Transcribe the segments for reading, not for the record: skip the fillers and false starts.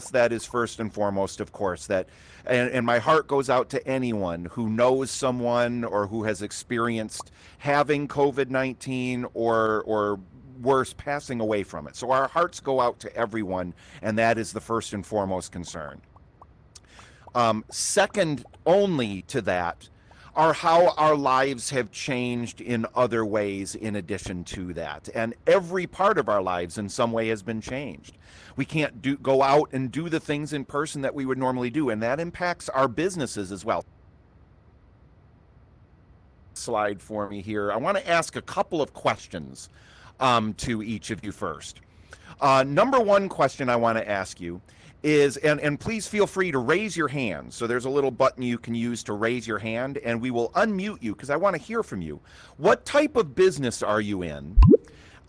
that is first and foremost, of course, that, and my heart goes out to anyone who knows someone or who has experienced having COVID-19 or worse, passing away from it. So our hearts go out to everyone, and that is the first and foremost concern. Second only to that are how our lives have changed in other ways in addition to that. And every part of our lives in some way has been changed. We can't go out and do the things in person that we would normally do, and that impacts our businesses as well. Slide for me here. I want to ask a couple of questions to each of you first. Number one question I want to ask you is, and please feel free to raise your hand. So there's a little button you can use to raise your hand, and we will unmute you because I want to hear from you. What type of business are you in?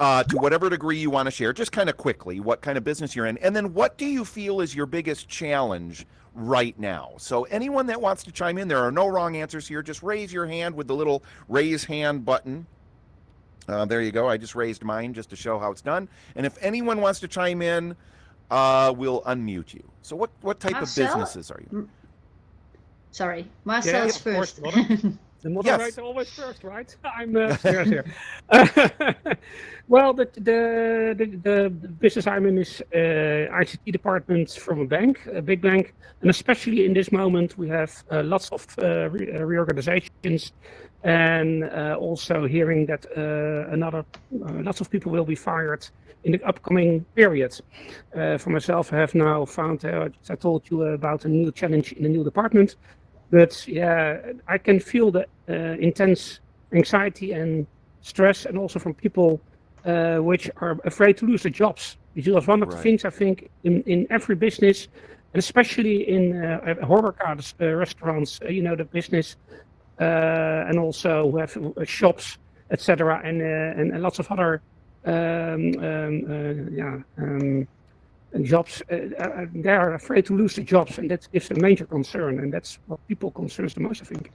To whatever degree you want to share, just kind of quickly, what kind of business you're in, and then what do you feel is your biggest challenge right now? So anyone that wants to chime in, there are no wrong answers here. Just raise your hand with the little raise hand button. There you go. I just raised mine just to show how it's done. And if anyone wants to chime in, we'll unmute you. So what type of businesses are you? Sorry, Marcel's first. The moderator always first, right? I'm here. Well, the business I'm in is ICT department from a big bank, and especially in this moment we have lots of reorganizations, and also hearing that lots of people will be fired in the upcoming period. For myself, I have now found, I told you about a new challenge in the new department. But yeah, I can feel the intense anxiety and stress, and also from people which are afraid to lose their jobs. Because one of the things I think in every business, and especially in horeca restaurants, the business, and also who have shops, etc., and lots of other jobs, they are afraid to lose the jobs, and that is a major concern, and that's what people concerns the most, I think.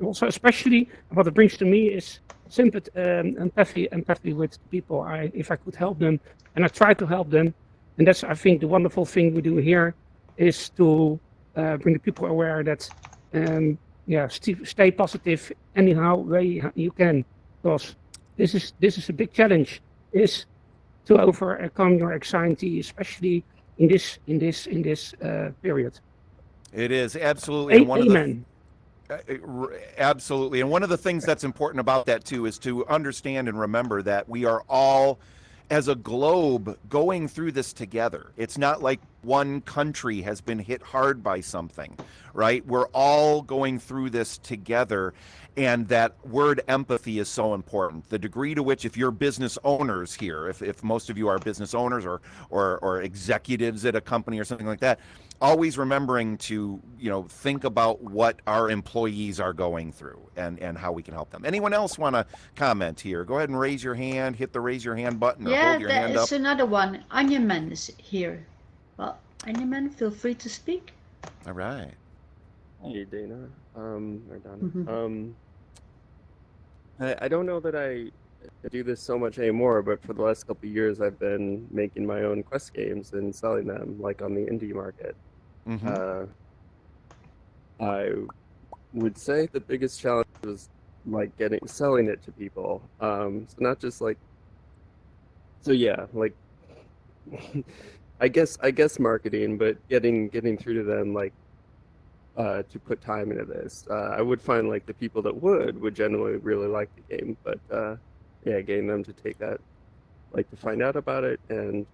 Also, especially what it brings to me is sympathy, empathy with people. If I could help them, and I try to help them, and that's, I think, the wonderful thing we do here is to bring the people aware that, stay positive anyhow way you can, because this is a big challenge. Is to overcome your anxiety, especially in this period. It is absolutely. Amen. Absolutely, and one of the things that's important about that too is to understand and remember that we are all, as a globe, going through this together. It's not like one country has been hit hard by something, right? We're all going through this together, and that word empathy is so important. The degree to which, if you're business owners here, if most of you are business owners or executives at a company or something like that, always remembering to think about what our employees are going through and how we can help them. Anyone else want to comment here? Go ahead and raise your hand, hit the raise your hand button, or hold your hand up. Yeah, there's another one. Anyaman is here. Well, Anyaman, feel free to speak. All right. Hey, Dana. Or Donna. I don't know that I do this so much anymore, but for the last couple of years, I've been making my own Quest games and selling them, like on the indie market. Mm-hmm. I would say the biggest challenge was like selling it to people. So not just like, I guess marketing, but getting through to them, like, to put time into this. I would find like the people that would generally really like the game, but getting them to take that, like, to find out about it and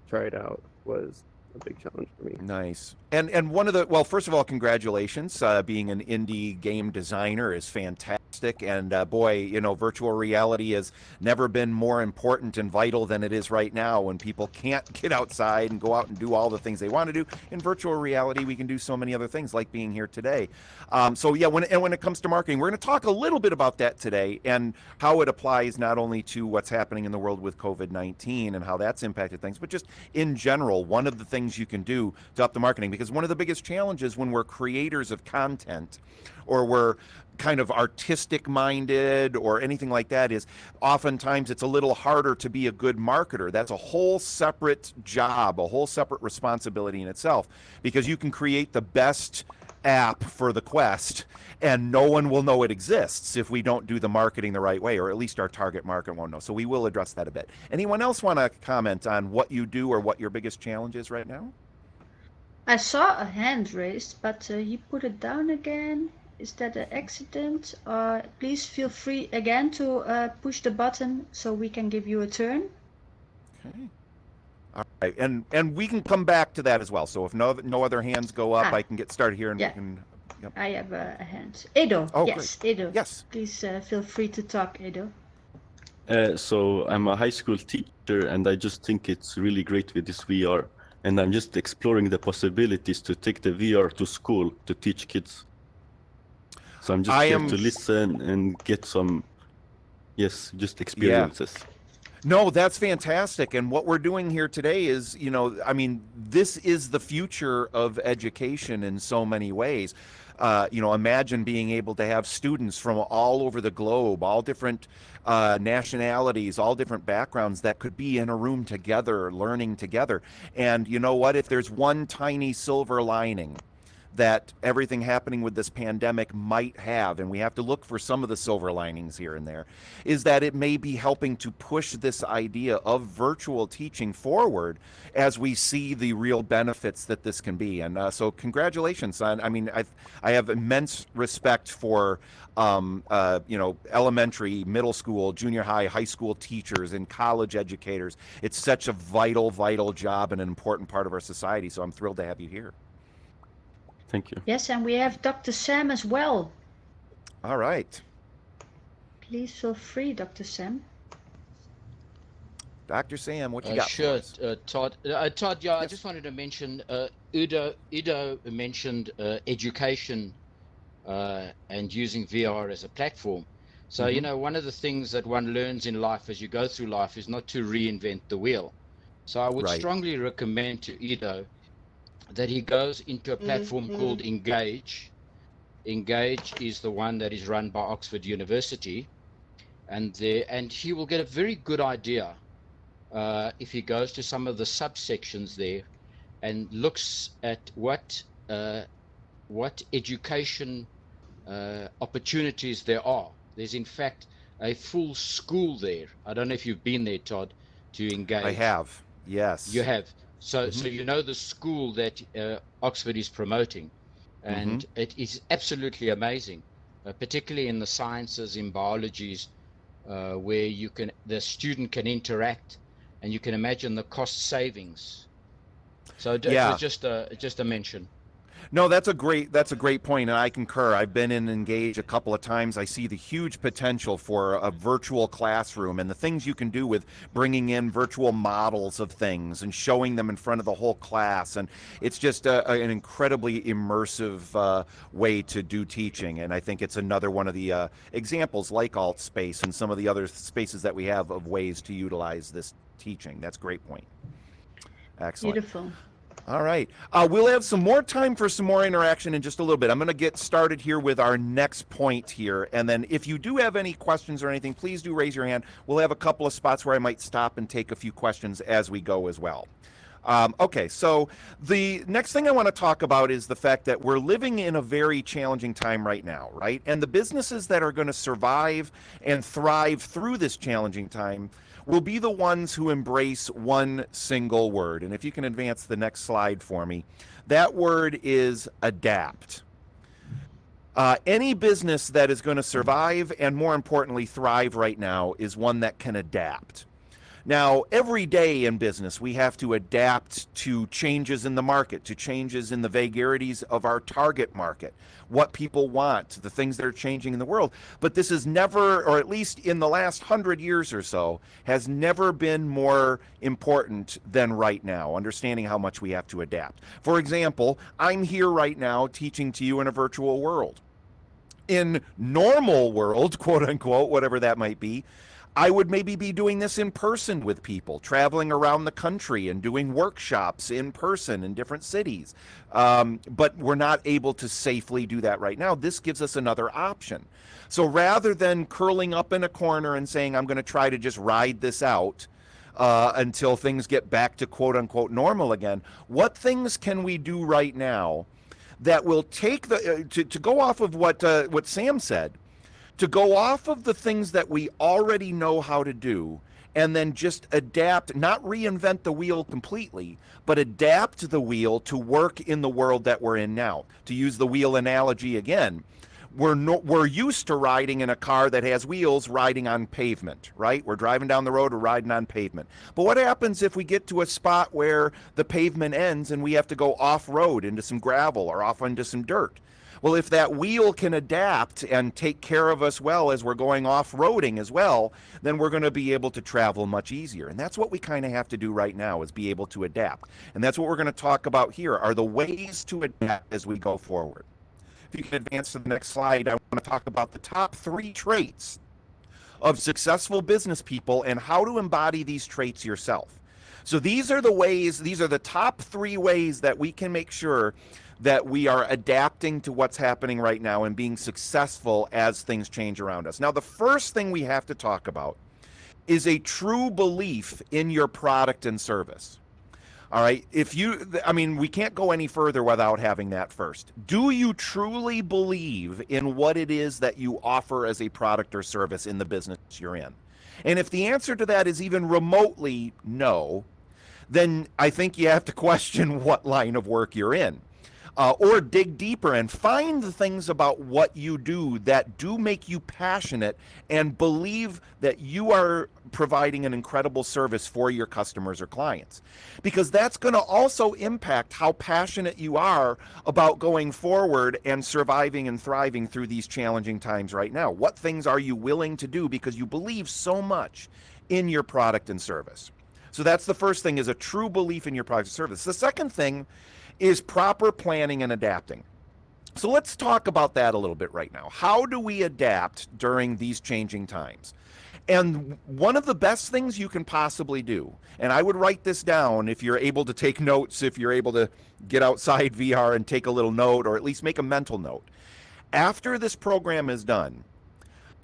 try it out was a big challenge for me. Nice. And one of the, well, first of all, congratulations. Being an indie game designer is fantastic. And boy, virtual reality has never been more important and vital than it is right now, when people can't get outside and go out and do all the things they want to do. In virtual reality, we can do so many other things, like being here today. When it comes to marketing, we're going to talk a little bit about that today, and how it applies not only to what's happening in the world with COVID-19 and how that's impacted things, but just in general, one of the things you can do to up the marketing. Because one of the biggest challenges when we're creators of content, or we're kind of artistic minded or anything like that, is oftentimes it's a little harder to be a good marketer. That's a whole separate job, a whole separate responsibility in itself, because you can create the best app for the Quest and no one will know it exists if we don't do the marketing the right way, or at least our target market won't know. So we will address that a bit. Anyone else want to comment on what you do or what your biggest challenge is right now? I saw a hand raised, but he put it down again. Is that an accident? Please feel free again to push the button so we can give you a turn. Okay. All right, and we can come back to that as well. So if no other hands go up, I can get started here, and yeah. we can. Yep. I have a hand. Edo. Oh, yes, great. Edo. Yes. Please feel free to talk, Edo. So I'm a high school teacher, and I just think it's really great with this VR. And I'm just exploring the possibilities to take the VR to school to teach kids. So I'm just here to listen and get some, just experiences. Yeah. No, that's fantastic. And what we're doing here today is, I mean, this is the future of education in so many ways. Imagine being able to have students from all over the globe, all different nationalities, all different backgrounds that could be in a room together, learning together. And you know what? If there's one tiny silver lining that everything happening with this pandemic might have, and we have to look for some of the silver linings here and there, is that it may be helping to push this idea of virtual teaching forward as we see the real benefits that this can be. And so congratulations on, I have immense respect for elementary, middle school, junior high, high school teachers and college educators. It's such a vital job and an important part of our society. So I'm thrilled to have you here. Thank you. Yes, and we have Dr. Sam as well. All right. Please feel free, Dr. Sam. Dr. Sam, what you got sure, for us? Todd. Todd, yes. I just wanted to mention, Udo mentioned education and using VR as a platform. So, one of the things that one learns in life as you go through life is not to reinvent the wheel. So I would strongly recommend to Udo that he goes into a platform called Engage. Engage is the one that is run by Oxford University, and he will get a very good idea if he goes to some of the subsections there and looks at what education opportunities there are. There's in fact a full school there. I don't know if you've been there, Todd, to Engage. I have. Yes. You have. So you know the school that Oxford is promoting, and it is absolutely amazing, particularly in the sciences, in biologies, where the student can interact, and you can imagine the cost savings. So it was just a mention. No, that's a great point, and I concur. I've been in Engage a couple of times. I see the huge potential for a virtual classroom and the things you can do with bringing in virtual models of things and showing them in front of the whole class. And it's just an incredibly immersive way to do teaching. And I think it's another one of the examples, like AltSpace and some of the other spaces that we have, of ways to utilize this teaching. That's a great point. Excellent. Beautiful. All right. We'll have some more time for some more interaction in just a little bit. I'm going to get started here with our next point here. And then if you do have any questions or anything, please do raise your hand. We'll have a couple of spots where I might stop and take a few questions as we go as well. Okay, so the next thing I want to talk about is the fact that we're living in a very challenging time right now, right? And the businesses that are going to survive and thrive through this challenging time will be the ones who embrace one single word. And if you can advance the next slide for me, that word is adapt. Any business that is going to survive and, more importantly, thrive right now is one that can adapt. Now, every day in business, we have to adapt to changes in the market, to changes in the vagaries of our target market, what people want, the things that are changing in the world. But this is never, or at least in the last 100 years or so, has never been more important than right now, understanding how much we have to adapt. For example, I'm here right now teaching to you in a virtual world. In normal world, quote unquote, whatever that might be, I would maybe be doing this in person with people, traveling around the country and doing workshops in person in different cities. But we're not able to safely do that right now. This gives us another option. So rather than curling up in a corner and saying, I'm going to try to just ride this out until things get back to quote unquote normal again, what things can we do right now that will take to go off of what Sam said, to go off of the things that we already know how to do and then just adapt, not reinvent the wheel completely, but adapt the wheel to work in the world that we're in now. To use the wheel analogy again, we're used to riding in a car that has wheels, riding on pavement, right? We're driving down the road or riding on pavement. But what happens if we get to a spot where the pavement ends and we have to go off-road into some gravel or off into some dirt? Well, if that wheel can adapt and take care of us well as we're going off-roading as well, then we're going to be able to travel much easier. And that's what we kind of have to do right now, is be able to adapt. And that's what we're going to talk about here, are the ways to adapt as we go forward. If you can advance to the next slide, I want to talk about the top 3 traits of successful business people and how to embody these traits yourself. So these are the top 3 ways that we can make sure that we are adapting to what's happening right now and being successful as things change around us. Now, the first thing we have to talk about is a true belief in your product and service. All right. We can't go any further without having that first. Do you truly believe in what it is that you offer as a product or service in the business you're in? And if the answer to that is even remotely no, then I think you have to question what line of work you're in. Or dig deeper and find the things about what you do that do make you passionate and believe that you are providing an incredible service for your customers or clients. Because that's going to also impact how passionate you are about going forward and surviving and thriving through these challenging times right now. What things are you willing to do because you believe so much in your product and service? So that's the first thing, is a true belief in your product and service. The second thing is proper planning and adapting. So let's talk about that a little bit right now. How do we adapt during these changing times? And one of the best things you can possibly do, and I would write this down if you're able to take notes, if you're able to get outside VR and take a little note, or at least make a mental note. After this program is done,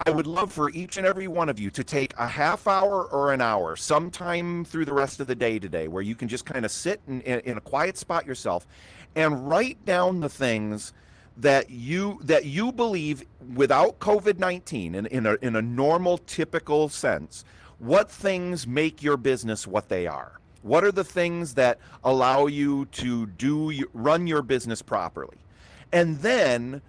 I would love for each and every one of you to take a half hour or an hour sometime through the rest of the day today, where you can just kind of sit in a quiet spot yourself and write down the things that you believe, without COVID-19, in a normal, typical sense, what things make your business what they are. What are the things that allow you to run your business properly? And then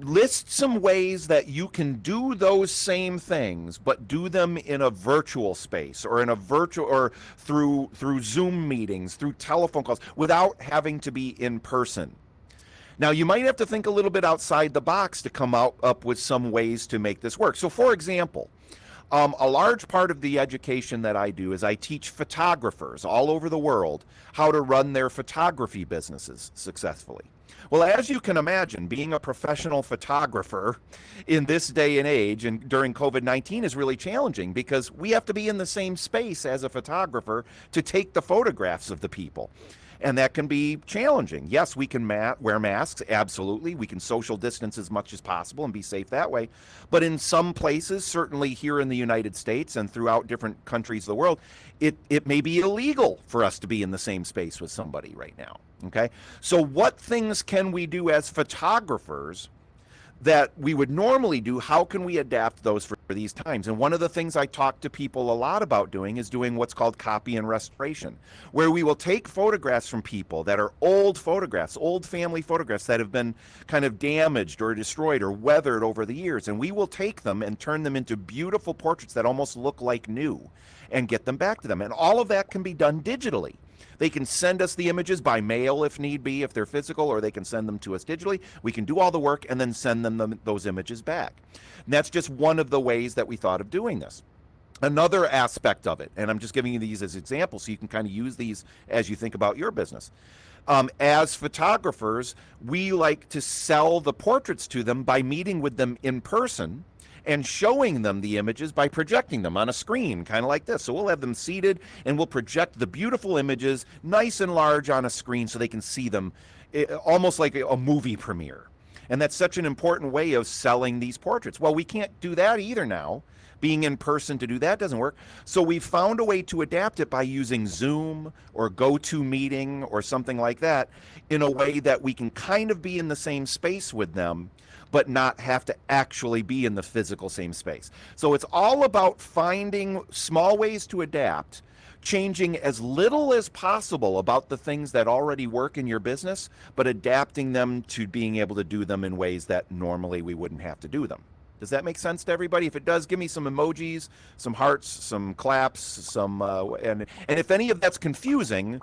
list some ways that you can do those same things, but do them in a virtual space, or or through Zoom meetings, through telephone calls, without having to be in person. Now, you might have to think a little bit outside the box to come up with some ways to make this work. So, for example, a large part of the education that I do is I teach photographers all over the world how to run their photography businesses successfully. Well, as you can imagine, being a professional photographer in this day and age and during COVID-19 is really challenging, because we have to be in the same space as a photographer to take the photographs of the people. And that can be challenging. Yes, we can wear masks, absolutely. We can social distance as much as possible and be safe that way. But in some places, certainly here in the United States and throughout different countries of the world, it may be illegal for us to be in the same space with somebody right now. Okay? So what things can we do as photographers that we would normally do? How can we adapt those for these times? And one of the things I talk to people a lot about doing is doing what's called copy and restoration, where we will take photographs from people that are old photographs, old family photographs that have been kind of damaged or destroyed or weathered over the years, and we will take them and turn them into beautiful portraits that almost look like new and get them back to them. And all of that can be done digitally. They can send us the images by mail if need be, if they're physical, or they can send them to us digitally. We can do all the work and then send them those images back. And that's just one of the ways that we thought of doing this. Another aspect of it, and I'm just giving you these as examples so you can kind of use these as you think about your business. As photographers, we like to sell the portraits to them by meeting with them in person and showing them the images by projecting them on a screen, kind of like this. So we'll have them seated and we'll project the beautiful images nice and large on a screen so they can see them almost like a movie premiere. And that's such an important way of selling these portraits. Well, we can't do that either now. Being in person to do that doesn't work. So we've found a way to adapt it by using Zoom or GoToMeeting or something like that in a way that we can kind of be in the same space with them, but not have to actually be in the physical same space. So it's all about finding small ways to adapt, changing as little as possible about the things that already work in your business, but adapting them to being able to do them in ways that normally we wouldn't have to do them. Does that make sense to everybody? If it does, give me some emojis, some hearts, some claps, some and if any of that's confusing,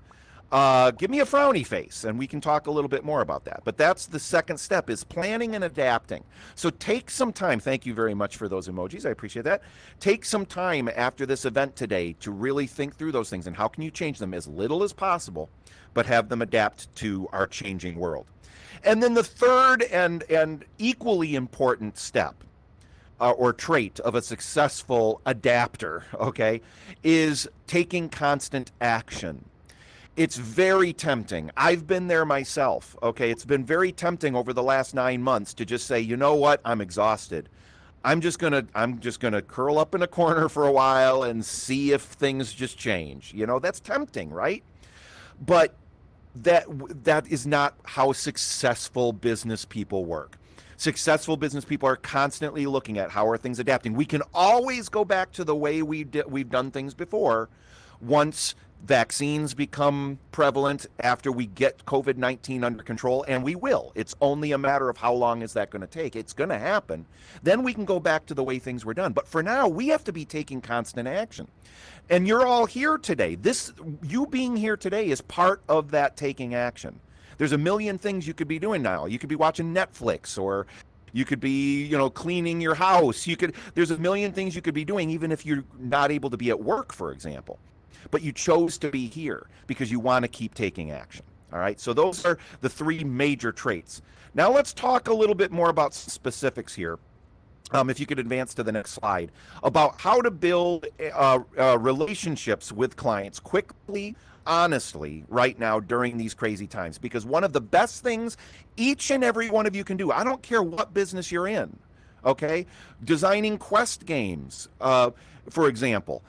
give me a frowny face and we can talk a little bit more about that. But that's the second step, is planning and adapting. So take some time. Thank you very much for those emojis. I appreciate that. Take some time after this event today to really think through those things and how can you change them as little as possible, but have them adapt to our changing world. And then the third and equally important step or trait of a successful adapter, okay, is taking constant action. It's very tempting. I've been there myself, okay? It's been very tempting over the last 9 months to just say, you know what, I'm exhausted. I'm just gonna curl up in a corner for a while and see if things just change. You know, that's tempting, right? But that is not how successful business people work. Successful business people are constantly looking at how are things adapting. We can always go back to the way we've done things before once vaccines become prevalent, after we get COVID-19 under control, and we will. It's only a matter of how long is that going to take. It's going to happen. Then we can go back to the way things were done. But for now, we have to be taking constant action. And you're all here today. You being here today is part of that taking action. There's a million things you could be doing now. You could be watching Netflix, or you could be, cleaning your house. There's a million things you could be doing, even if you're not able to be at work, for example. But you chose to be here because you want to keep taking action. All right. So those are the three major traits. Now let's talk a little bit more about specifics here. If you could advance to the next slide, about how to build relationships with clients quickly, honestly, right now during these crazy times. Because one of the best things each and every one of you can do, I don't care what business you're in, okay? Designing quest games, for example,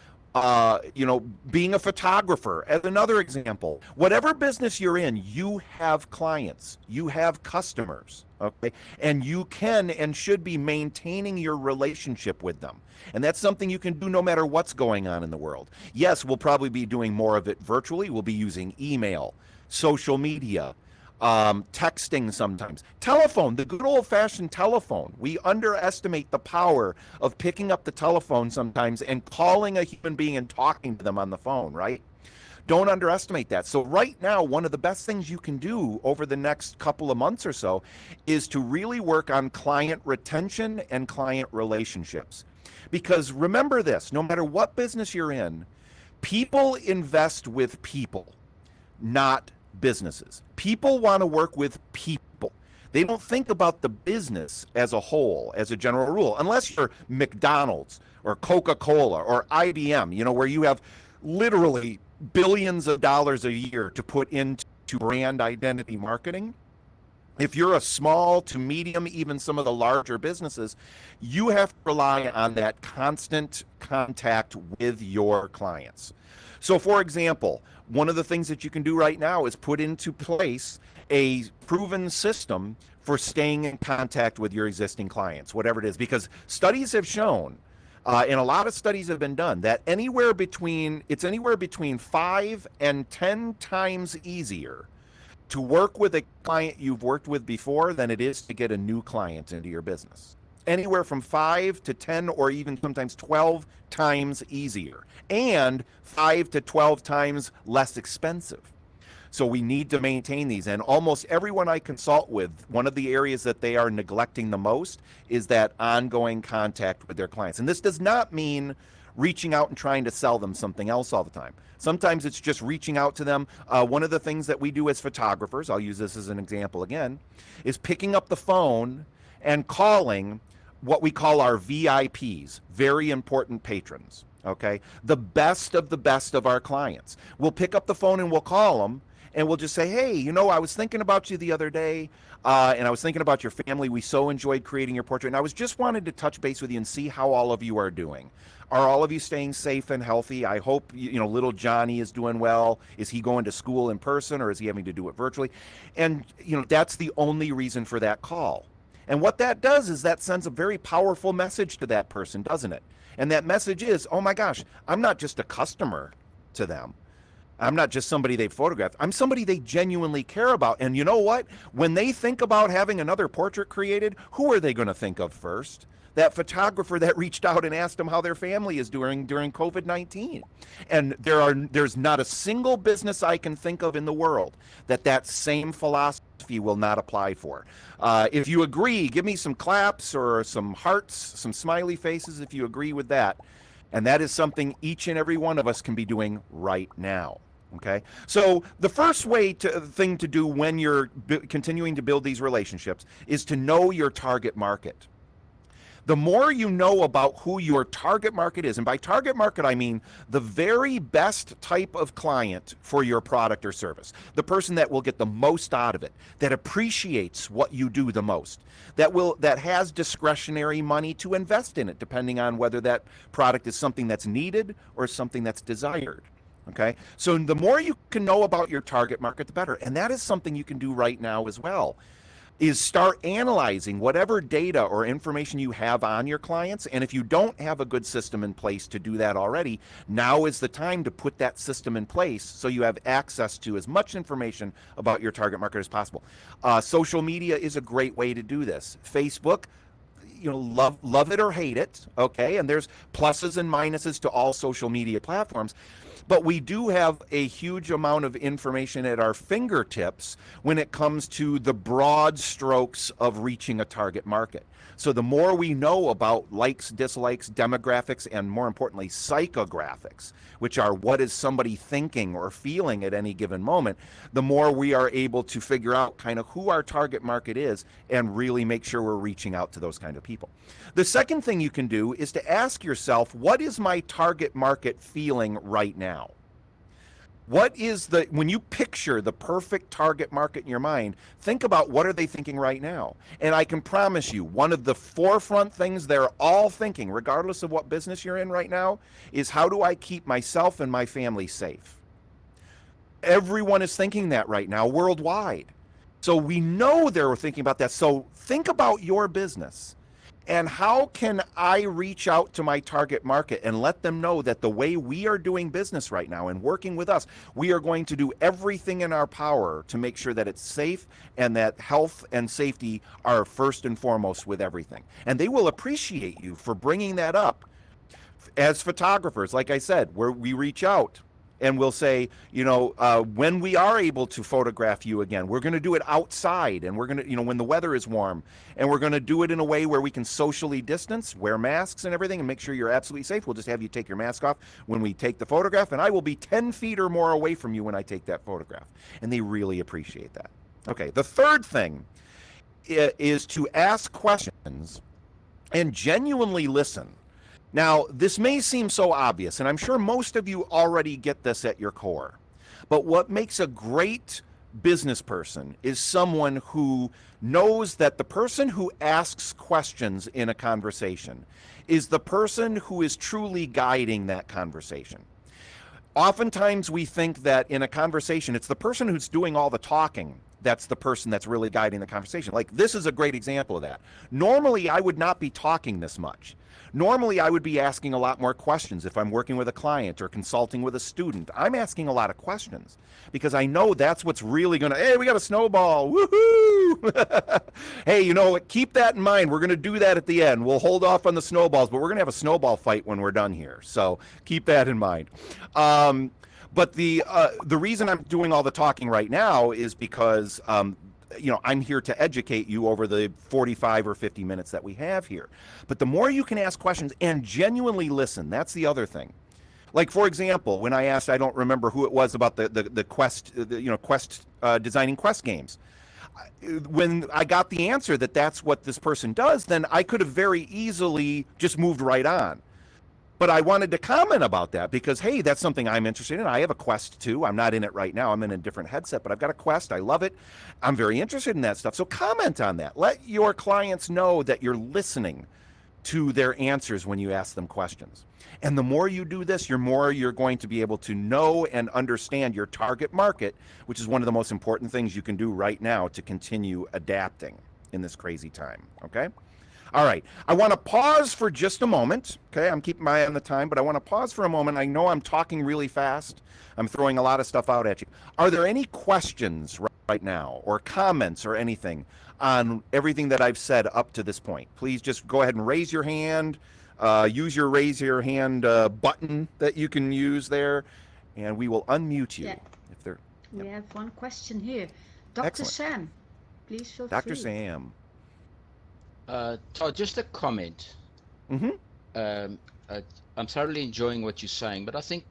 being a photographer, as another example. Whatever business you're in, you have clients, you have customers, okay? And you can and should be maintaining your relationship with them. And that's something you can do no matter what's going on in the world. Yes, we'll probably be doing more of it virtually. We'll be using email, social media, texting sometimes. Telephone, the good old-fashioned telephone. We underestimate the power of picking up the telephone sometimes and calling a human being and talking to them on the phone, right? Don't underestimate that. So right now, one of the best things you can do over the next couple of months or so is to really work on client retention and client relationships. Because remember this, no matter what business you're in, people invest with people, not businesses. People want to work with people. They don't think about the business as a whole, as a general rule, unless you're McDonald's or Coca-Cola or IBM, where you have literally billions of dollars a year to put into brand identity marketing. If you're a small to medium, even some of the larger businesses, you have to rely on that constant contact with your clients. So for example, one of the things that you can do right now is put into place a proven system for staying in contact with your existing clients, whatever it is, because studies have shown, and a lot of studies have been done, that it's anywhere between 5 and 10 times easier to work with a client you've worked with before than it is to get a new client into your business. Anywhere from 5 to 10 or even sometimes 12 times easier, and 5 to 12 times less expensive. So we need to maintain these. And almost everyone I consult with, one of the areas that they are neglecting the most is that ongoing contact with their clients. And this does not mean reaching out and trying to sell them something else all the time. Sometimes it's just reaching out to them. One of the things that we do as photographers, I'll use this as an example again, is picking up the phone and calling what we call our VIPs, very important patrons, okay? The best of our clients. We'll pick up the phone and we'll call them and we'll just say, hey, you know, I was thinking about you the other day, and I was thinking about your family. We so enjoyed creating your portrait, and I was just wanted to touch base with you and see how all of you are doing. Are all of you staying safe and healthy? I hope, you know, little Johnny is doing well. Is he going to school in person, or is he having to do it virtually? And, you know, that's the only reason for that call. And what that does is that sends a very powerful message to that person, doesn't it? And that message is, oh my gosh, I'm not just a customer to them. I'm not just somebody they photographed. I'm somebody they genuinely care about. And you know what? When they think about having another portrait created, who are they going to think of first? That photographer that reached out and asked them how their family is doing during COVID-19. And there's not a single business I can think of in the world that same philosophy will not apply for. If you agree, give me some claps or some hearts, some smiley faces if you agree with that. And that is something each and every one of us can be doing right now. Okay, so the first thing to do when you're continuing to build these relationships is to know your target market. The more you know about who your target market is, and by target market I mean the very best type of client for your product or service, the person that will get the most out of it, that appreciates what you do the most, that has discretionary money to invest in it, depending on whether that product is something that's needed or something that's desired. Okay, so the more you can know about your target market, the better. And that is something you can do right now as well, is start analyzing whatever data or information you have on your clients. And if you don't have a good system in place to do that already, now is the time to put that system in place so you have access to as much information about your target market as possible. Social media is a great way to do this. Facebook, you know, love it or hate it, okay? And there's pluses and minuses to all social media platforms. But we do have a huge amount of information at our fingertips when it comes to the broad strokes of reaching a target market. So the more we know about likes, dislikes, demographics, and more importantly, psychographics, which are what is somebody thinking or feeling at any given moment, the more we are able to figure out kind of who our target market is and really make sure we're reaching out to those kind of people. The second thing you can do is to ask yourself, what is my target market feeling right now? When you picture the perfect target market in your mind, think about what are they thinking right now. And I can promise you, one of the forefront things they're all thinking, regardless of what business you're in right now, is how do I keep myself and my family safe? Everyone is thinking that right now worldwide. So we know they're thinking about that. So think about your business. And how can I reach out to my target market and let them know that the way we are doing business right now and working with us, we are going to do everything in our power to make sure that it's safe and that health and safety are first and foremost with everything. And they will appreciate you for bringing that up. As photographers, like I said, where we reach out and we'll say, you know, when we are able to photograph you again, we're going to do it outside, and we're going to, you know, when the weather is warm, and we're going to do it in a way where we can socially distance, wear masks and everything, and make sure you're absolutely safe. We'll just have you take your mask off when we take the photograph, and I will be 10 feet or more away from you when I take that photograph. And they really appreciate that. Okay, the third thing is to ask questions and genuinely listen. Now, this may seem so obvious, and I'm sure most of you already get this at your core, but what makes a great business person is someone who knows that the person who asks questions in a conversation is the person who is truly guiding that conversation. Oftentimes we think that in a conversation, it's the person who's doing all the talking that's the person that's really guiding the conversation. Like, this is a great example of that. Normally, I would not be talking this much. Normally, I would be asking a lot more questions if I'm working with a client or consulting with a student. I'm asking a lot of questions because I know that's what's really going to, hey, we got a snowball, woohoo! Hey, you know, keep that in mind. We're going to do that at the end. We'll hold off on the snowballs, but we're going to have a snowball fight when we're done here. So keep that in mind. But the reason I'm doing all the talking right now is because you know, I'm here to educate you over the 45 or 50 minutes that we have here. But the more you can ask questions and genuinely listen, that's the other thing. Like, for example, when I asked, I don't remember who it was about the Quest, Quest designing Quest games. when I got the answer that that's what this person does, then I could have very easily just moved right on. But I wanted to comment about that because, hey, that's something I'm interested in. I have a Quest too. I'm not in it right now. I'm in a different headset, but I've got a Quest. I love it. I'm very interested in that stuff. So comment on that. Let your clients know that you're listening to their answers when you ask them questions. And the more you do this, the more you're going to be able to know and understand your target market, which is one of the most important things you can do right now to continue adapting in this crazy time. Okay? All right. I want to pause for just a moment. Okay? I'm keeping my eye on the time, but I want to pause for a moment. I know I'm talking really fast. I'm throwing a lot of stuff out at you. Are there any questions right now or comments or anything on everything that I've said up to this point? Please just go ahead and raise your hand. Use your raise your hand button that you can use there, and we will unmute you. Yeah. If there. We have one question here. Dr. Excellent. Sam, please feel Dr. free. Sam. Todd, just a comment. Mm-hmm. I'm thoroughly enjoying what you're saying, but I think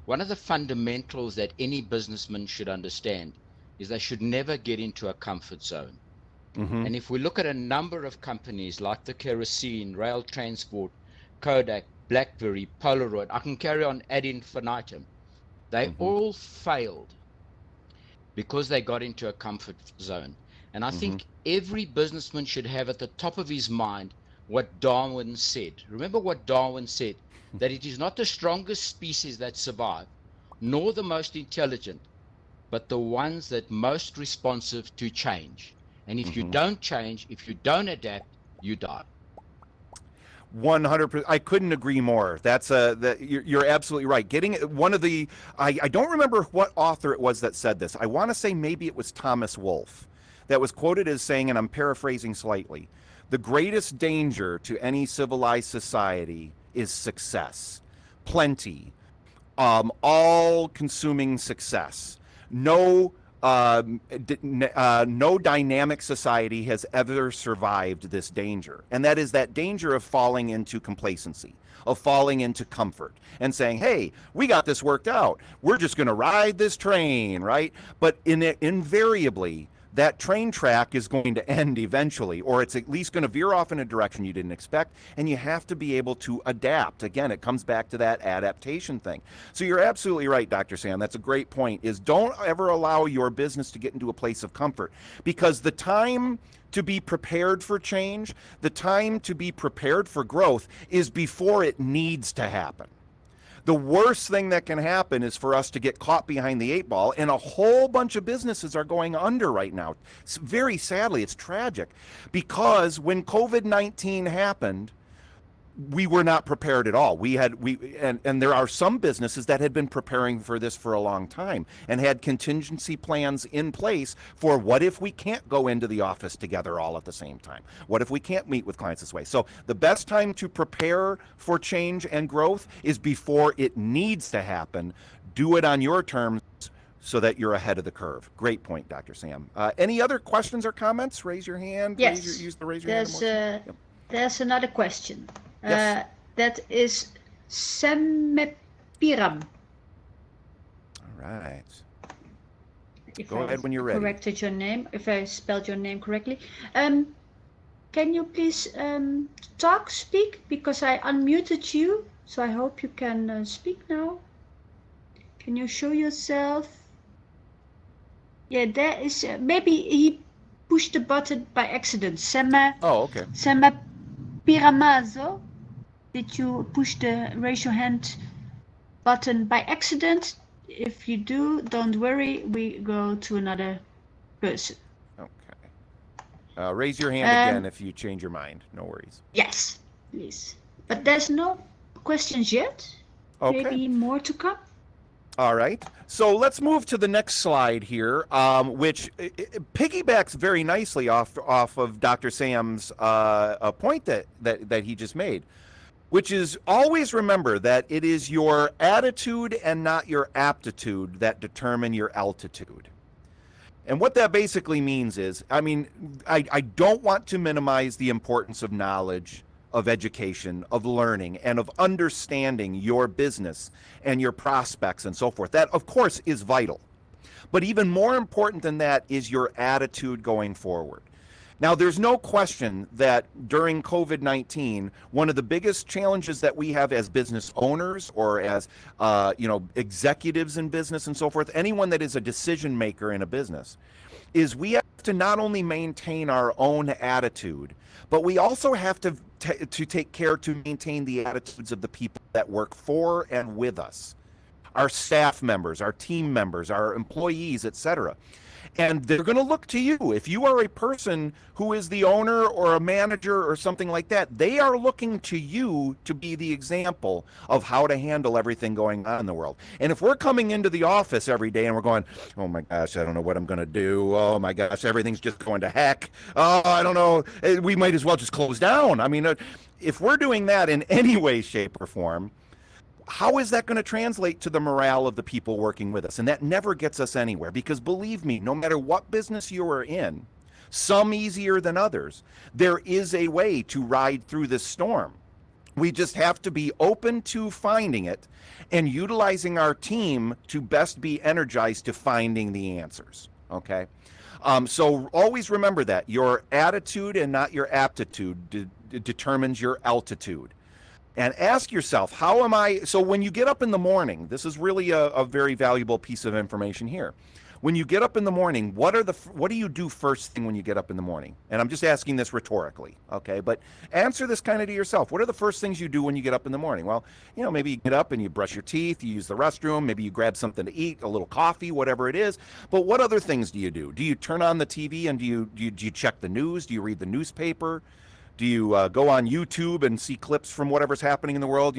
one of the fundamentals that any businessman should understand is they should never get into a comfort zone. Mm-hmm. And if we look at a number of companies like the Kerosene, Rail Transport, Kodak, BlackBerry, Polaroid, I can carry on ad infinitum. They all failed because they got into a comfort zone. And I think every businessman should have at the top of his mind what Darwin said. Remember what Darwin said, that it is not the strongest species that survive, nor the most intelligent, but the ones that most responsive to change. And if you don't change, if you don't adapt, you die. 100%. I couldn't agree more. You're absolutely right. Getting one of the, I don't remember what author it was that said this. I want to say maybe it was Thomas Wolfe that was quoted as saying, and I'm paraphrasing slightly, the greatest danger to any civilized society is success, plenty, all-consuming success. No dynamic society has ever survived this danger. And that is that danger of falling into complacency, of falling into comfort and saying, hey, we got this worked out. We're just going to ride this train, right? But invariably, that train track is going to end eventually, or it's at least going to veer off in a direction you didn't expect, and you have to be able to adapt. Again, it comes back to that adaptation thing. So you're absolutely right, Dr. Sam. That's a great point, is don't ever allow your business to get into a place of comfort, because the time to be prepared for change, the time to be prepared for growth is before it needs to happen. The worst thing that can happen is for us to get caught behind the eight ball, and a whole bunch of businesses are going under right now. Very sadly, it's tragic, because when COVID-19 happened, we were not prepared at all. And there are some businesses that had been preparing for this for a long time and had contingency plans in place for what if we can't go into the office together all at the same time? What if we can't meet with clients this way? So the best time to prepare for change and growth is before it needs to happen. Do it on your terms so that you're ahead of the curve. Great point, Dr. Sam. Any other questions or comments? Raise your hand. Yes. Use the raise your hand emoji. Yep. There's another question. Yes. That is Semepiram. All right. If Go ahead when you're ready. Corrected your name, if I spelled your name correctly. Can you please speak? Because I unmuted you, so I hope you can speak now. Can you show yourself? Yeah, there is, maybe he pushed the button by accident. Oh, okay. Piramazo, did you push the raise your hand button by accident? If you do, don't worry, we go to another person. Okay. Raise your hand again if you change your mind. No worries. Yes, please. But there's no questions yet. Okay. Maybe more to come. All right. So let's move to the next slide here, which piggybacks very nicely off of Dr. Sam's point that he just made, which is always remember that it is your attitude and not your aptitude that determine your altitude. And what that basically means is, I don't want to minimize the importance of knowledge, of education, of learning, and of understanding your business and your prospects and so forth. That, of course, is vital. But even more important than that is your attitude going forward. Now, there's no question that during COVID-19, one of the biggest challenges that we have as business owners or as executives in business and so forth, anyone that is a decision maker in a business, is we have to not only maintain our own attitude, but we also have to take care to maintain the attitudes of the people that work for and with us, our staff members, our team members, our employees, etc. And they're going to look to you. If you are a person who is the owner or a manager or something like that, they are looking to you to be the example of how to handle everything going on in the world. And if we're coming into the office every day and we're going, oh my gosh, I don't know what I'm going to do. Oh my gosh, everything's just going to heck. Oh, I don't know. We might as well just close down. I mean, if we're doing that in any way, shape, or form, how is that going to translate to the morale of the people working with us? And that never gets us anywhere, because believe me, no matter what business you are in, some easier than others, there is a way to ride through this storm. We just have to be open to finding it and utilizing our team to best be energized to finding the answers. Okay. So always remember that your attitude and not your aptitude determines your altitude. And ask yourself, how am I? So when you get up in the morning, this is really a very valuable piece of information here. When you get up in the morning, what do you do first thing when you get up in the morning? And I'm just asking this rhetorically, okay? But answer this kind of to yourself. What are the first things you do when you get up in the morning? Well, maybe you get up and you brush your teeth, you use the restroom, maybe you grab something to eat, a little coffee, whatever it is. But what other things do you do? Do you turn on the TV and do you check the news? Do you read the newspaper? Do you go on YouTube and see clips from whatever's happening in the world?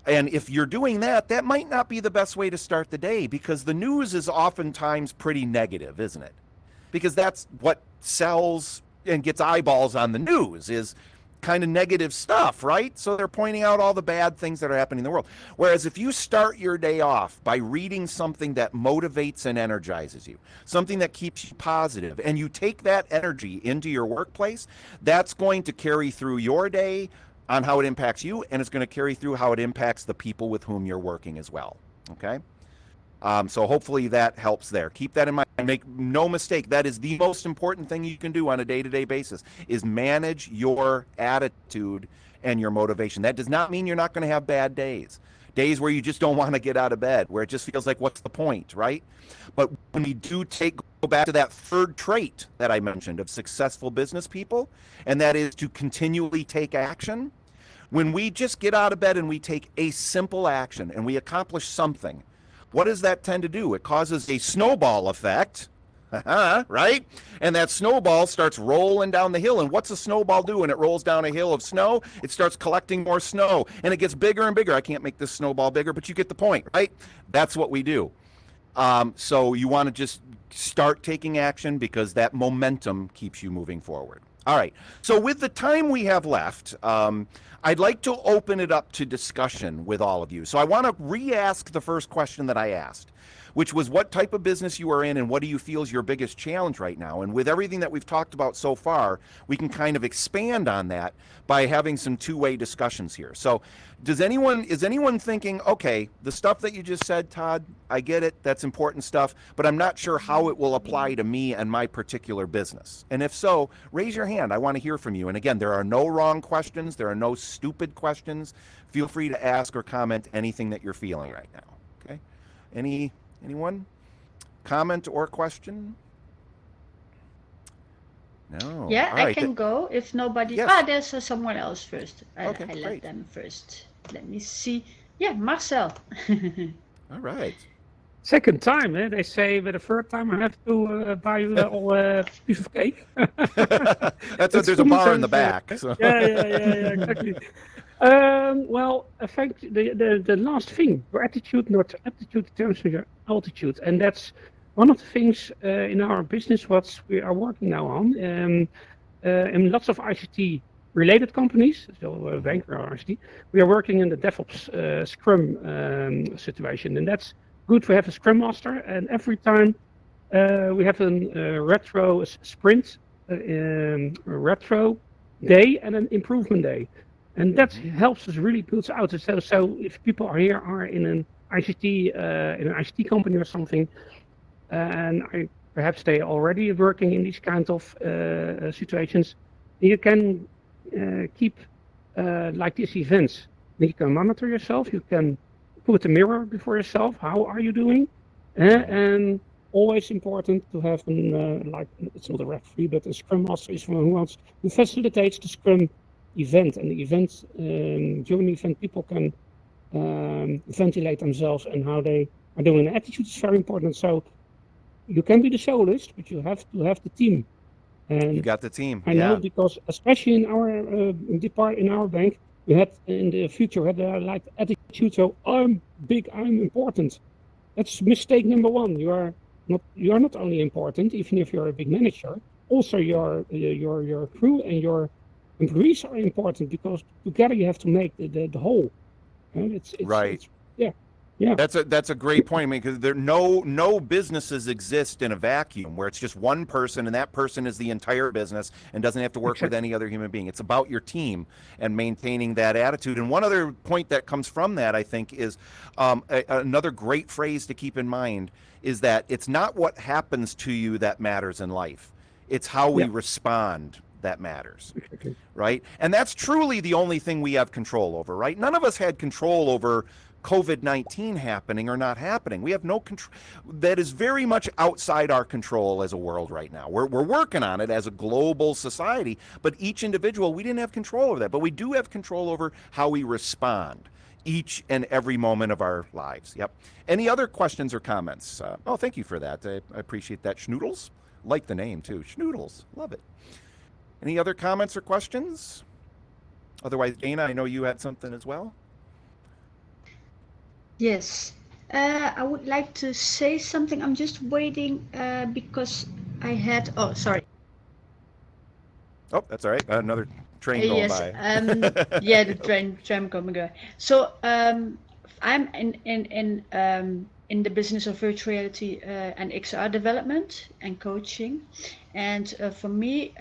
And if you're doing that, that might not be the best way to start the day, because the news is oftentimes pretty negative, isn't it? Because that's what sells and gets eyeballs on the news, is kind of negative stuff, right? So they're pointing out all the bad things that are happening in the world. Whereas if you start your day off by reading something that motivates and energizes you, something that keeps you positive, and you take that energy into your workplace, that's going to carry through your day on how it impacts you, and it's going to carry through how it impacts the people with whom you're working as well. Okay? So hopefully that helps there. Keep that in mind. Make no mistake, that is the most important thing you can do on a day-to-day basis, is manage your attitude and your motivation. That does not mean you're not going to have bad days where you just don't want to get out of bed, where it just feels like, what's the point, right? But when we do go back to that third trait that I mentioned of successful business people, and that is to continually take action. When we just get out of bed and we take a simple action and we accomplish something, what does that tend to do? It causes a snowball effect, right? And that snowball starts rolling down the hill. And what's a snowball do when it rolls down a hill of snow? It starts collecting more snow, and it gets bigger and bigger. I can't make this snowball bigger, but you get the point, right? That's what we do. So you want to just start taking action, because that momentum keeps you moving forward. All right. So with the time we have left, I'd like to open it up to discussion with all of you. So I want to re-ask the first question that I asked, which was what type of business you are in and what do you feel is your biggest challenge right now? And with everything that we've talked about so far, we can kind of expand on that by having some two-way discussions here. So is anyone thinking, okay, the stuff that you just said, Todd, I get it, that's important stuff, but I'm not sure how it will apply to me and my particular business? And if so, raise your hand. I want to hear from you. And again, there are no wrong questions. There are no stupid questions. Feel free to ask or comment anything that you're feeling right now. Okay? Anyone? Comment or question? No. Yeah, All right. I can go if nobody. Yes. There's someone else first. I Okay, let great. them first. Let me see. Yeah, Marcel. All right. Second time, eh? They say, but the third time I have to buy you all a piece of cake. There's a bar in the back. So. Yeah, exactly. Well, I think the last thing, your attitude, not aptitude, determines your altitude, and that's one of the things in our business what we are working now on. In lots of ICT related companies, so banker or ICT, we are working in the DevOps Scrum situation, and that's good to have a Scrum Master. And every time we have a retro sprint, a retro day, and an improvement day. And that helps us really build out. So if people are in an ICT company or something, and perhaps they are already working in these kinds of situations. You can keep like these events. You can monitor yourself. You can put a mirror before yourself. How are you doing? And always important to have like it's not a referee, but a scrum master is someone who facilitates the scrum event. And the event during the event, people can ventilate themselves and how they are doing. And attitude is very important. So you can be the soloist, but you have to have the team. And You got the team. I know because especially in our in our bank, we had in the future had like attitude. So I'm big, I'm important. That's mistake number one. You are not only important, even if you're a big manager. Also, your crew and your employees are important because together you have to make the whole. And it's Right. yeah. That's a great point. I mean, because no businesses exist in a vacuum where it's just one person and that person is the entire business and doesn't have to work with any other human being. It's about your team and maintaining that attitude. And one other point that comes from that, I think, is another great phrase to keep in mind is that it's not what happens to you that matters in life. It's how we respond that matters, right? And that's truly the only thing we have control over, right? None of us had control over COVID-19 happening or not happening. We have no control. That is very much outside our control as a world right now. We're working on it as a global society, but each individual, we didn't have control over that. But we do have control over how we respond each and every moment of our lives. Yep. Any other questions or comments? Oh, thank you for that. I appreciate that. Schnoodles? Like the name too. Schnoodles. Love it. Any other comments or questions? Otherwise, Dana, I know you had something as well. Yes, I would like to say something. I'm just waiting because I had. Oh, sorry. Oh, that's all right. Another train going Yes. by. Yeah, the train coming by. So I'm in the business of virtual reality and XR development and coaching, and for me,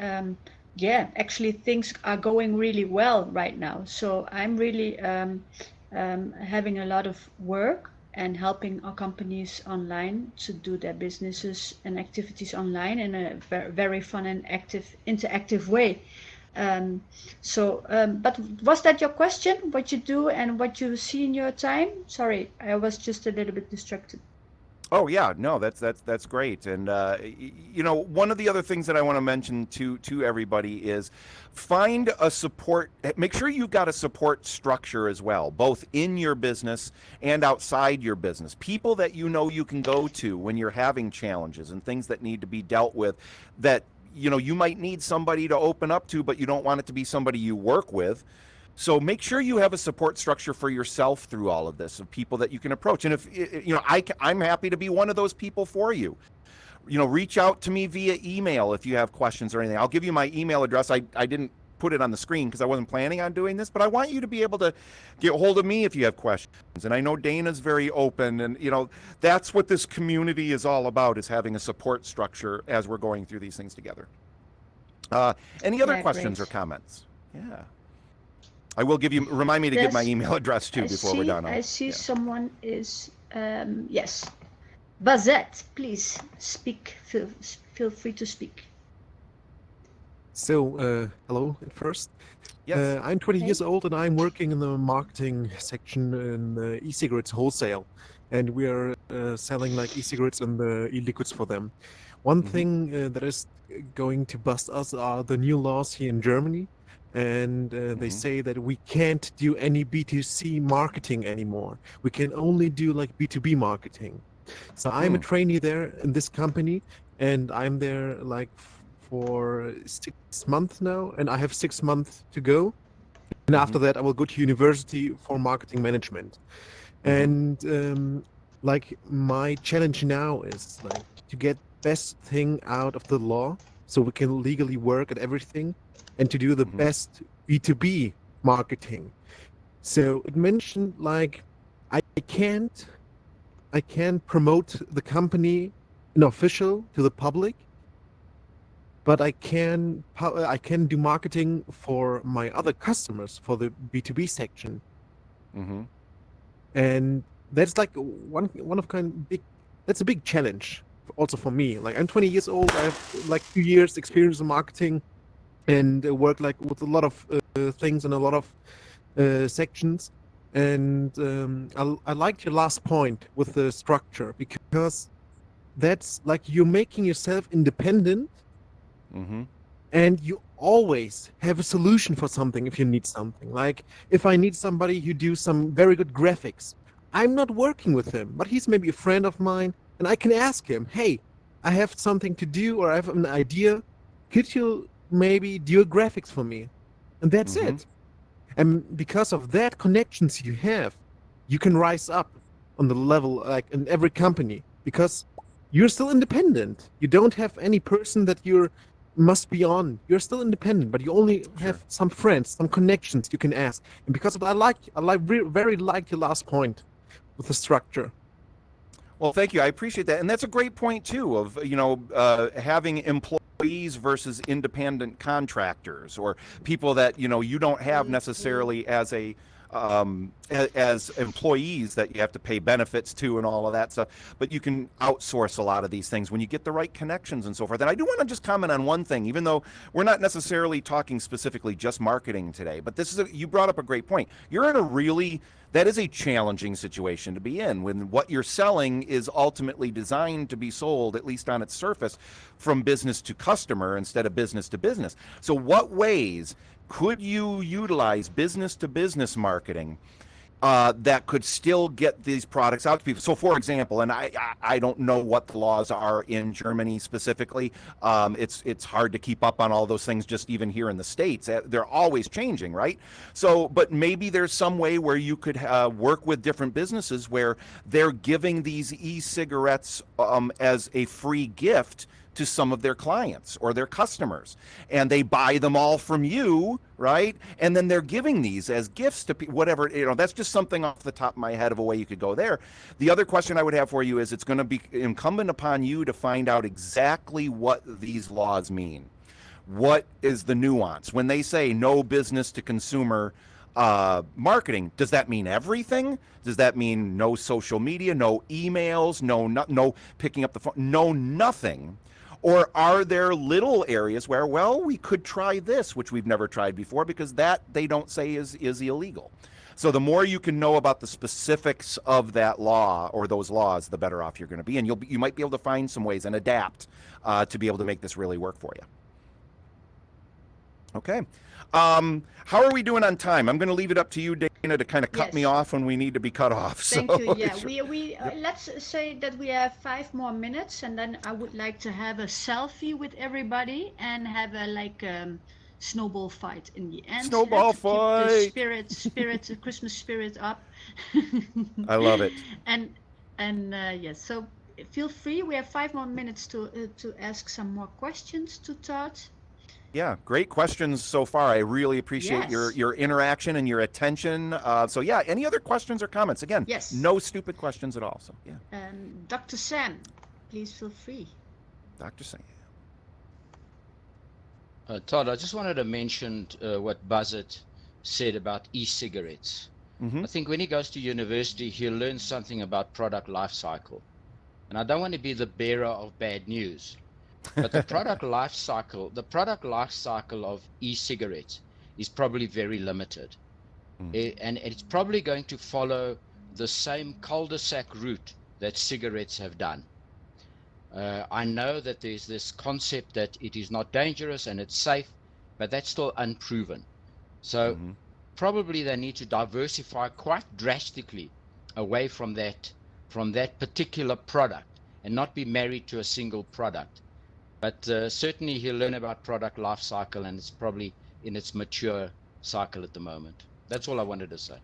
yeah, actually things are going really well right now. So I'm really having a lot of work and helping our companies online to do their businesses and activities online in a very fun and interactive way. But was that your question? What you do and what you see in your time? Sorry, I was just a little bit distracted. Oh yeah, no, that's great. And you know, one of the other things that I want to mention to everybody is find a support. Make sure you've got a support structure as well, both in your business and outside your business. People that you know you can go to when you're having challenges and things that need to be dealt with. That you know you might need somebody to open up to, but you don't want it to be somebody you work with. So make sure you have a support structure for yourself through all of this, of people that you can approach. And if you know, I'm happy to be one of those people for you. You know, reach out to me via email if you have questions or anything. I'll give you my email address. I didn't put it on the screen because I wasn't planning on doing this, but I want you to be able to get hold of me if you have questions. And I know Dana's very open, and you know, that's what this community is all about, is having a support structure as we're going through these things together. Any other questions or comments? Yeah. I will remind me to give my email address too before we're done. I see someone is, yes. Bazette, please speak. Feel free to speak. So, hello at first. Yes. I'm 20 years old and I'm working in the marketing section in e-cigarettes wholesale. And we are selling like e-cigarettes and the e-liquids for them. One thing that is going to bust us are the new laws here in Germany. And they say that we can't do any B2C marketing anymore. We can only do like B2B marketing. So I'm a trainee there in this company, and I'm there like for 6 months now, and I have 6 months to go. And after that, I will go to university for marketing management. And like my challenge now is like to get best thing out of the law, so we can legally work at everything, and to do the best B2B marketing. So it mentioned like I can't promote the company in official to the public, but I can do marketing for my other customers for the B2B section. And that's like one of kind big. That's a big challenge also for me. Like I'm 20 years old. I have like 2 years experience in marketing, and work like with a lot of things and a lot of sections. And I liked your last point with the structure, because that's like you're making yourself independent, and you always have a solution for something if you need something. Like if I need somebody who do some very good graphics, I'm not working with him, but he's maybe a friend of mine, and I can ask him, hey, I have something to do, or I have an idea. Could you maybe do graphics for me? And that's it. And because of that connections you have, you can rise up on the level, like in every company, because you're still independent. You don't have any person that you're must be on. You're still independent, but you only have some friends, some connections you can ask. And because of that, very like your last point with the structure. Well, thank you. I appreciate that. And that's a great point, too, of, having employees versus independent contractors, or people that, you don't have necessarily as as employees that you have to pay benefits to and all of that stuff. But you can outsource a lot of these things when you get the right connections and so forth. And I do want to just comment on one thing, even though we're not necessarily talking specifically just marketing today, but you brought up a great point. You're in that is a challenging situation to be in, when what you're selling is ultimately designed to be sold, at least on its surface, from business to customer instead of business to business. So what ways could you utilize business to business marketing that could still get these products out to people? So, for example, and I don't know what the laws are in Germany specifically. It's hard to keep up on all those things just even here in the States. They're always changing, right? So, but maybe there's some way where you could work with different businesses where they're giving these e-cigarettes as a free gift to some of their clients or their customers, and they buy them all from you, right? And then they're giving these as gifts to people, whatever, that's just something off the top of my head of a way you could go there. The other question I would have for you is, it's going to be incumbent upon you to find out exactly what these laws mean. What is the nuance when they say no business to consumer marketing? Does that mean everything? Does that mean no social media, no emails, no picking up the phone, no nothing? Or are there little areas where, well, we could try this, which we've never tried before, because that they don't say is illegal. So the more you can know about the specifics of that law or those laws, the better off you're going to be. And you might be able to find some ways and adapt to be able to make this really work for you. Okay. How are we doing on time? I'm going to leave it up to you, Dana, to kind of cut me off when we need to be cut off. Thank you. Yeah, we let's say that we have 5 more minutes, and then I would like to have a selfie with everybody and have a snowball fight in the end. Snowball fight. Keep the Christmas spirit up. I love it. And yes, so feel free. We have 5 more minutes to ask some more questions to Todd. Yeah, great questions so far. I really appreciate your interaction and your attention. So yeah, any other questions or comments? Again, no stupid questions at all. So yeah. Dr. Sam, please feel free. Dr. Sam. Todd, I just wanted to mention what Buzzard said about e-cigarettes. I think when he goes to university, he'll learn something about product life cycle. And I don't want to be the bearer of bad news. But the product life cycle of e-cigarettes is probably very limited. And it's probably going to follow the same cul-de-sac route that cigarettes have done. I know that there's this concept that it is not dangerous and it's safe, but that's still unproven. So probably they need to diversify quite drastically away from that particular product and not be married to a single product. But certainly he'll learn about product life cycle, and it's probably in its mature cycle at the moment. That's all I wanted to say.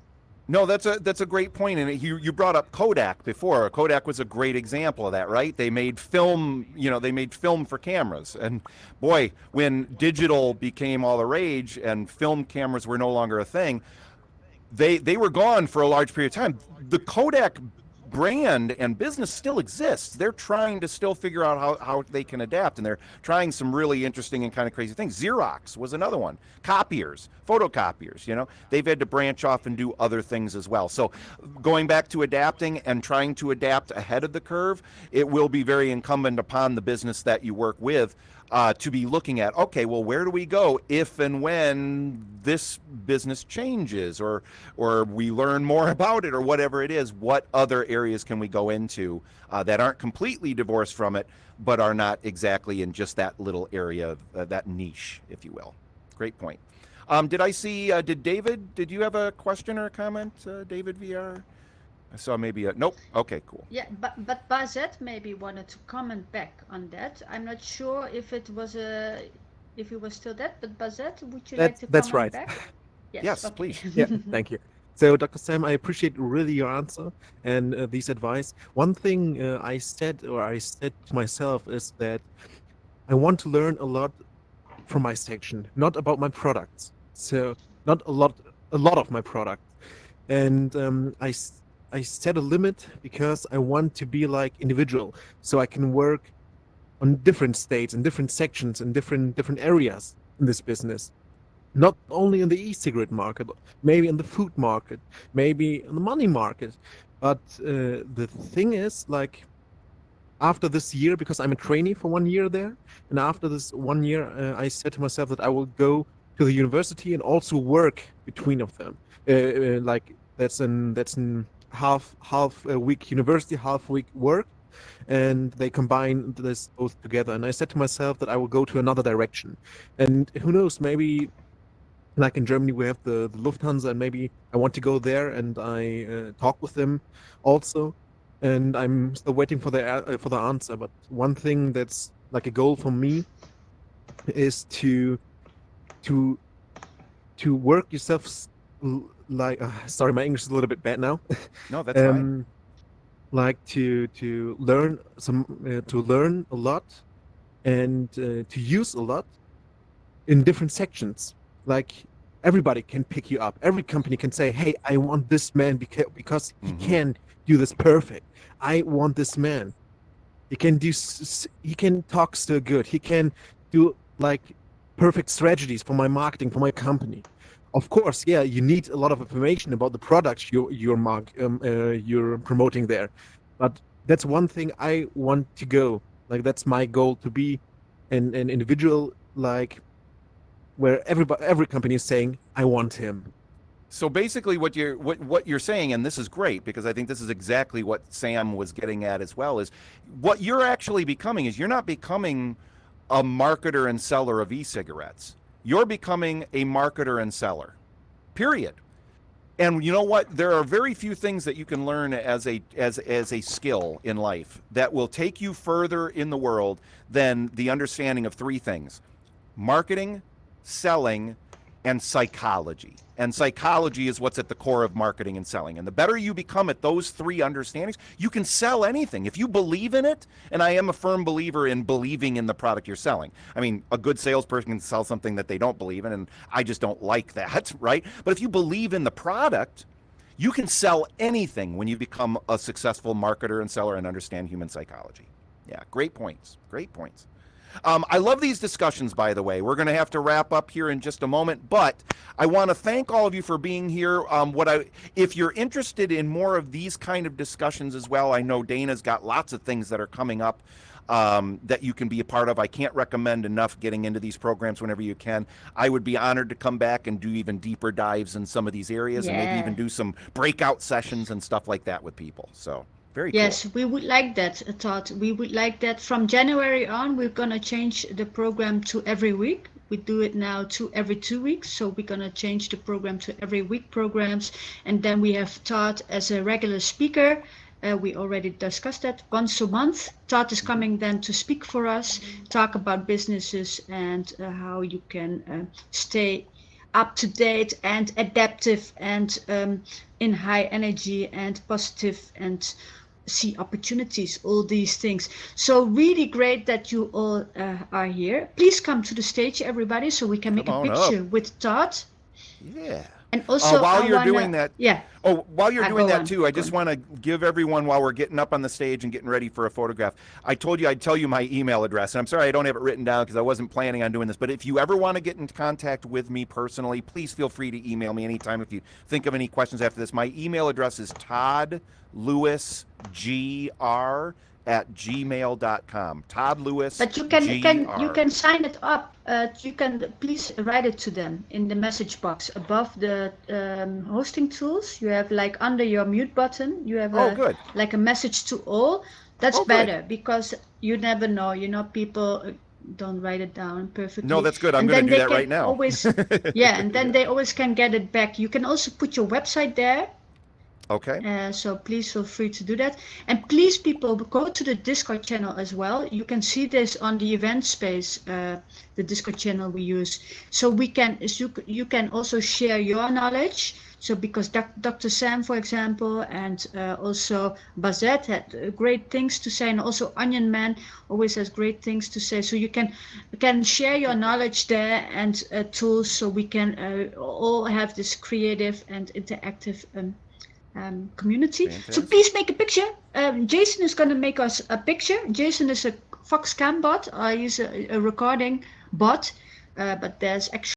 No, that's a great point. And you brought up Kodak before. Kodak was a great example of that, right? They made film, they made film for cameras. And boy, when digital became all the rage and film cameras were no longer a thing, they were gone for a large period of time. The Kodak brand and business still exists. They're trying to still figure out how they can adapt, and they're trying some really interesting and kind of crazy things. Xerox was another one. Copiers, photocopiers, they've had to branch off and do other things as well. So going back to adapting and trying to adapt ahead of the curve, it will be very incumbent upon the business that you work with to be looking at, okay, well, where do we go if and when this business changes or we learn more about it or whatever it is? What other areas can we go into that aren't completely divorced from it, but are not exactly in just that little area, that niche, if you will? Great point. Did David, did you have a question or a comment, David VR? I saw maybe nope. Okay, cool. Yeah, but Bazette maybe wanted to comment back on that. I'm not sure if it was still that, but Bazette, would you like to That's comment right. back? Yes, okay. please. Yeah, thank you. So, Dr. Sam, I appreciate really your answer and this advice. One thing I said to myself is that I want to learn a lot from my section, not about my products. So, not a lot of my products. And I set a limit because I want to be like individual, so I can work on different states and different sections and different areas in this business. Not only in the e-cigarette market, maybe in the food market, maybe in the money market. But the thing is, like, after this year, because I'm a trainee for 1 year there, and after this 1 year, I said to myself that I will go to the university and also work between of them. Like that's an half a week university, half week work, and they combine this both together. And I said to myself that I will go to another direction, and who knows, maybe like in Germany we have the Lufthansa, and maybe I want to go there and I talk with them also. And I'm still waiting for the answer. But one thing that's like a goal for me is to work yourself like sorry, my English is a little bit bad now. No, that's fine. Like to learn a lot and to use a lot in different sections. Like everybody can pick you up. Every company can say, "Hey, I want this man because he can do this perfect. I want this man. He can talk so good. He can do like perfect strategies for my marketing, for my company." Of course, yeah, you need a lot of information about the products you're promoting there, but that's one thing I want to go. Like that's my goal, to be an individual, like where every company is saying, "I want him." So basically what you're saying, and this is great because I think this is exactly what Sam was getting at as well, is what you're actually becoming is you're not becoming a marketer and seller of e-cigarettes. You're becoming a marketer and seller, period. And you know what? There are very few things that you can learn as a skill in life that will take you further in the world than the understanding of three things: marketing, selling, and psychology. And psychology is what's at the core of marketing and selling. And the better you become at those three understandings, you can sell anything. If you believe in it, and I am a firm believer in believing in the product you're selling. I mean, a good salesperson can sell something that they don't believe in, and I just don't like that, right? But if you believe in the product, you can sell anything when you become a successful marketer and seller and understand human psychology. Yeah, great points. Great points. I love these discussions, by the way. We're going to have to wrap up here in just a moment, but I want to thank all of you for being here. If you're interested in more of these kind of discussions as well, I know Dana's got lots of things that are coming up that you can be a part of. I can't recommend enough getting into these programs whenever you can. I would be honored to come back and do even deeper dives in some of these areas and maybe even do some breakout sessions and stuff like that with people. So. Very yes, cool. we would like that, Todd. We would like that. From January on, we're going to change the program to every week. We do it now every 2 weeks. So we're going to change the program to every week programs. And then we have Todd as a regular speaker. We already discussed that once a month. Todd is coming then to speak for us, talk about businesses and how you can stay up to date and adaptive and in high energy and positive and see opportunities, all these things. So really great that you all are here. Please come to the stage, everybody, so we can make a picture with Todd. Yeah. And also, while I you're wanna, doing that, yeah. while you're doing Go that on, too, I go just on. want to give everyone, while we're getting up on the stage and getting ready for a photograph, I told you I'd tell you my email address, and I'm sorry I don't have it written down because I wasn't planning on doing this, but if you ever want to get in contact with me personally, please feel free to email me anytime if you think of any questions after this. My email address is toddlewisgr@gmail.com. Todd Lewis. But you can sign it up. You can please write it to them in the message box above the hosting tools. You have like under your mute button. You have good. like a message to all. That's Oh, good. better because you never know. You know, people don't write it down perfectly. No, that's good. I'm And going then to do they that can right now. always, yeah, and then they always can get it back. You can also put your website there. Okay. So please feel free to do that. And please, people, go to the Discord channel as well. You can see this on the event space, the Discord channel we use. So you can also share your knowledge. So because Dr. Sam, for example, and also Bazette had great things to say, and also Onion Man always has great things to say. So you can share your knowledge there and tools, so we can all have this creative and interactive community. Fantastic. So please make a picture. Jason is going to make us a picture. Jason is a Foxcam bot. I use a recording bot, but there's actually